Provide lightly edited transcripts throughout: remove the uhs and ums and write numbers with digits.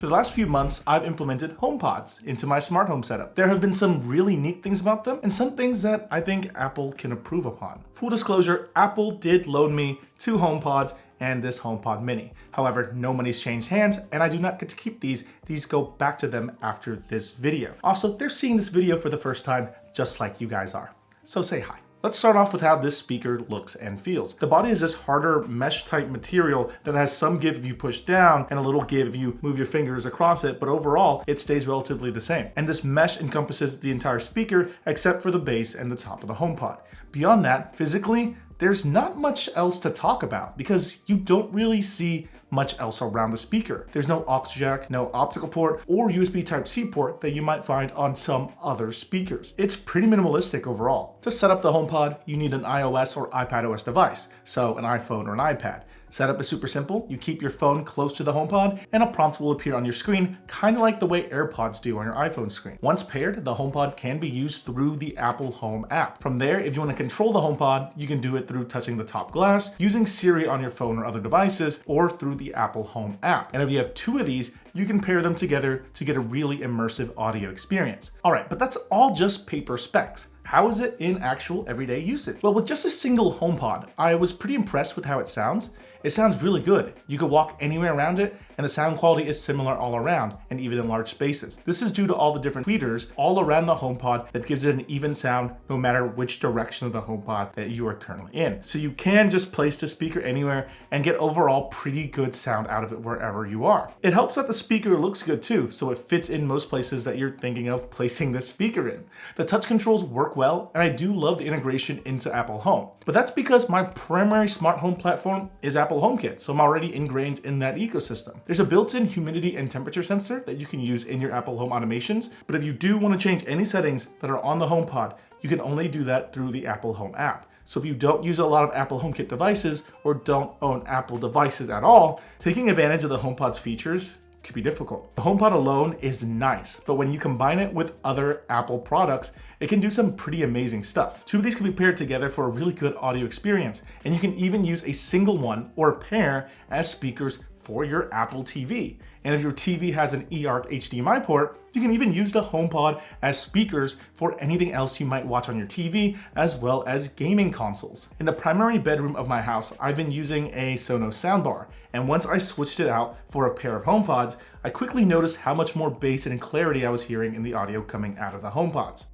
For the last few months, I've implemented HomePods into my smart home setup. There have been some really neat things about them and some things that I think Apple can improve upon. Full disclosure, Apple did loan me 2 HomePods and this HomePod mini. However, no money's changed hands and I do not get to keep these. These go back to them after this video. Also, they're seeing this video for the first time just like you guys are. So say hi. Let's start off with how this speaker looks and feels. The body is this harder mesh type material that has some give if you push down and a little give if you move your fingers across it, but overall it stays relatively the same. And this mesh encompasses the entire speaker except for the base and the top of the HomePod. Beyond that, physically, there's not much else to talk about because you don't really see much else around the speaker. There's no aux jack, no optical port, or USB Type-C port that you might find on some other speakers. It's pretty minimalistic overall. To set up the HomePod, you need an iOS or iPadOS device, so an iPhone or an iPad. Setup is super simple. You keep your phone close to the HomePod and a prompt will appear on your screen, kind of like the way AirPods do on your iPhone screen. Once paired, the HomePod can be used through the Apple Home app. From there, if you want to control the HomePod, you can do it through touching the top glass, using Siri on your phone or other devices, or through the Apple Home app. And if you have 2 of these, you can pair them together to get a really immersive audio experience. All right, but that's all just paper specs. How is it in actual everyday usage? Well, with just a single HomePod, I was pretty impressed with how it sounds. It sounds really good. You could walk anywhere around it and the sound quality is similar all around and even in large spaces. This is due to all the different tweeters all around the HomePod that gives it an even sound no matter which direction of the HomePod that you are currently in. So you can just place the speaker anywhere and get overall pretty good sound out of it wherever you are. It helps that the speaker looks good too, so it fits in most places that you're thinking of placing this speaker in. The touch controls work well, and I do love the integration into Apple Home. But that's because my primary smart home platform is Apple HomeKit, so I'm already ingrained in that ecosystem. There's a built-in humidity and temperature sensor that you can use in your Apple Home automations, but if you do want to change any settings that are on the HomePod, you can only do that through the Apple Home app. So if you don't use a lot of Apple HomeKit devices or don't own Apple devices at all, taking advantage of the HomePod's features could be difficult. The HomePod alone is nice, but when you combine it with other Apple products, it can do some pretty amazing stuff. 2 of these can be paired together for a really good audio experience, and you can even use a single one or a pair as speakers for your Apple TV. And if your TV has an eARC HDMI port, you can even use the HomePod as speakers for anything else you might watch on your TV, as well as gaming consoles. In the primary bedroom of my house, I've been using a Sonos soundbar, and once I switched it out for a pair of HomePods, I quickly noticed how much more bass and clarity I was hearing in the audio coming out of the HomePods.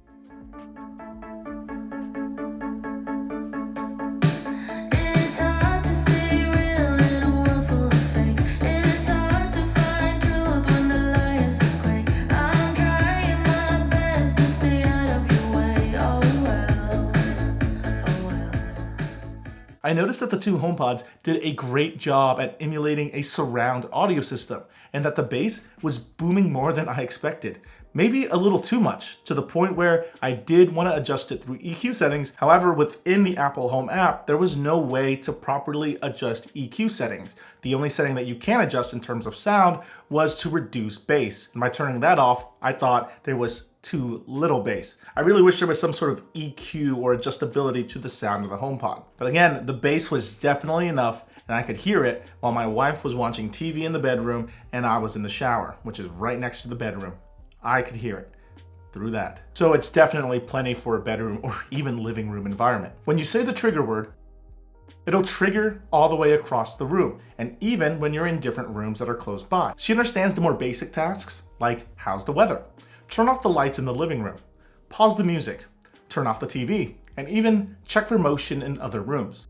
I noticed that the 2 HomePods did a great job at emulating a surround audio system and that the bass was booming more than I expected. Maybe a little too much, to the point where I did want to adjust it through EQ settings. However, within the Apple Home app, there was no way to properly adjust EQ settings. The only setting that you can adjust in terms of sound was to reduce bass. And by turning that off, I thought there was too little bass. I really wish there was some sort of EQ or adjustability to the sound of the HomePod. But again, the bass was definitely enough and I could hear it while my wife was watching TV in the bedroom and I was in the shower, which is right next to the bedroom. I could hear it through that. So it's definitely plenty for a bedroom or even living room environment. When you say the trigger word, it'll trigger all the way across the room, and even when you're in different rooms that are close by. She understands the more basic tasks, like how's the weather? Turn off the lights in the living room, pause the music, turn off the TV, and even check for motion in other rooms.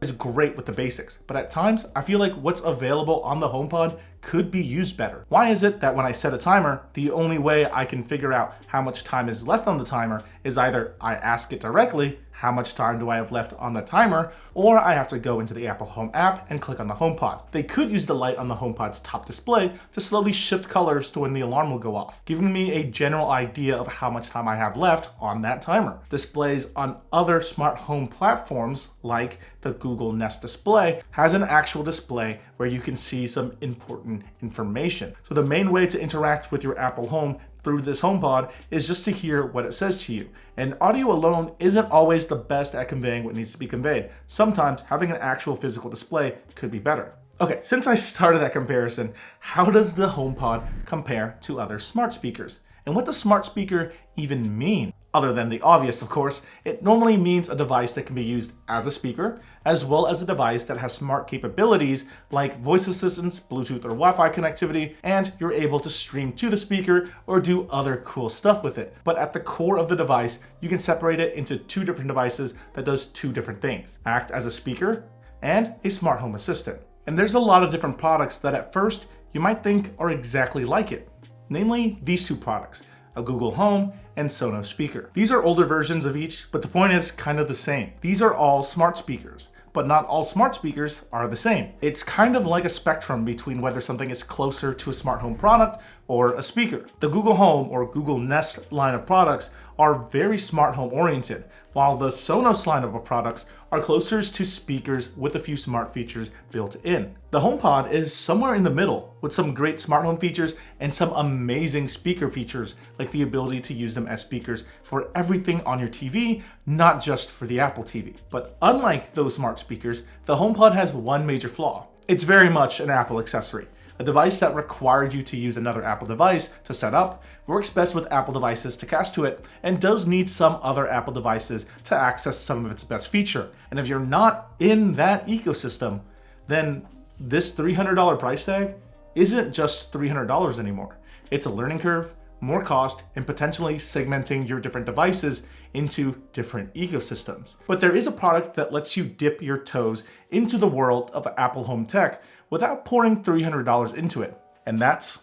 It's great with the basics, but at times I feel like what's available on the HomePod could be used better. Why is it that when I set a timer, the only way I can figure out how much time is left on the timer is either I ask it directly, how much time do I have left on the timer, or I have to go into the Apple Home app and click on the HomePod. They could use the light on the HomePod's top display to slowly shift colors to when the alarm will go off, giving me a general idea of how much time I have left on that timer. Displays on other smart home platforms, like the Google Nest display, has an actual display where you can see some important information. So the main way to interact with your Apple Home through this HomePod is just to hear what it says to you. And audio alone isn't always the best at conveying what needs to be conveyed. Sometimes having an actual physical display could be better. Okay, since I started that comparison, how does the HomePod compare to other smart speakers? And what does smart speaker even mean? Other than the obvious, of course, it normally means a device that can be used as a speaker, as well as a device that has smart capabilities like voice assistance, Bluetooth or Wi-Fi connectivity, and you're able to stream to the speaker or do other cool stuff with it. But at the core of the device, you can separate it into two different devices that does two different things: act as a speaker and a smart home assistant. And there's a lot of different products that at first you might think are exactly like it. Namely, these two products, a Google Home and Sonos speaker. These are older versions of each, but the point is kind of the same. These are all smart speakers, but not all smart speakers are the same. It's kind of like a spectrum between whether something is closer to a smart home product or a speaker. The Google Home or Google Nest line of products are very smart home oriented, while the Sonos lineup of products are closer to speakers with a few smart features built in. The HomePod is somewhere in the middle with some great smart home features and some amazing speaker features, like the ability to use them as speakers for everything on your TV, not just for the Apple TV. But unlike those smart speakers, the HomePod has one major flaw. It's very much an Apple accessory. A device that required you to use another Apple device to set up, works best with Apple devices to cast to it, and does need some other Apple devices to access some of its best feature. And if you're not in that ecosystem, then this $300 price tag isn't just $300 anymore. It's a learning curve, more cost, and potentially segmenting your different devices into different ecosystems. But there is a product that lets you dip your toes into the world of Apple home tech without pouring $300 into it, and that's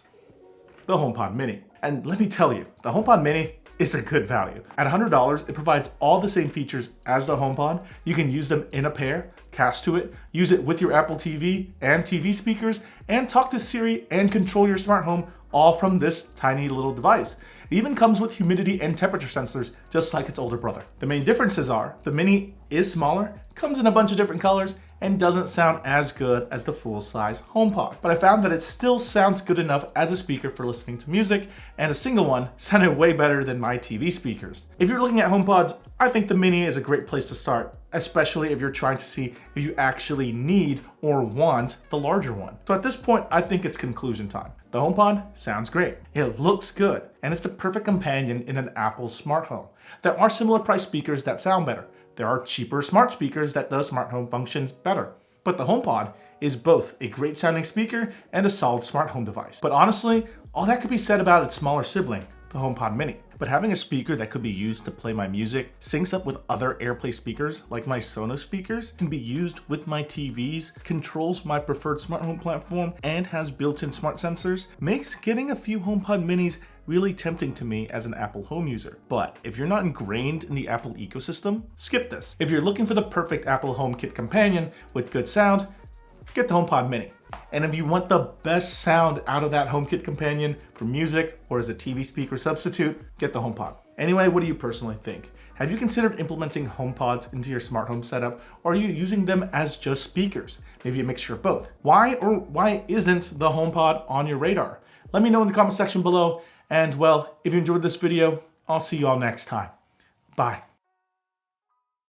the HomePod Mini. And let me tell you, the HomePod Mini is a good value. At $100, it provides all the same features as the HomePod. You can use them in a pair, cast to it, use it with your Apple TV and TV speakers, and talk to Siri and control your smart home all from this tiny little device. It even comes with humidity and temperature sensors, just like its older brother. The main differences are the Mini is smaller, comes in a bunch of different colors, and doesn't sound as good as the full-size HomePod. But I found that it still sounds good enough as a speaker for listening to music, and a single one sounded way better than my TV speakers. If you're looking at HomePods, I think the Mini is a great place to start, especially if you're trying to see if you actually need or want the larger one. So at this point, I think it's conclusion time. The HomePod sounds great, it looks good, and it's the perfect companion in an Apple smart home. There are similar price speakers that sound better. There are cheaper smart speakers that does smart home functions better. But the HomePod is both a great sounding speaker and a solid smart home device. But honestly, all that could be said about its smaller sibling, the HomePod Mini. But having a speaker that could be used to play my music, syncs up with other AirPlay speakers like my Sonos speakers, can be used with my TVs, controls my preferred smart home platform, and has built-in smart sensors, makes getting a few HomePod Minis really tempting to me as an Apple home user. But if you're not ingrained in the Apple ecosystem, skip this. If you're looking for the perfect Apple HomeKit companion with good sound, get the HomePod Mini. And if you want the best sound out of that HomeKit companion for music or as a TV speaker substitute, get the HomePod. Anyway, what do you personally think? Have you considered implementing HomePods into your smart home setup, or are you using them as just speakers? Maybe a mixture of both. Why or why isn't the HomePod on your radar? Let me know in the comment section below. And well, if you enjoyed this video, I'll see you all next time. Bye.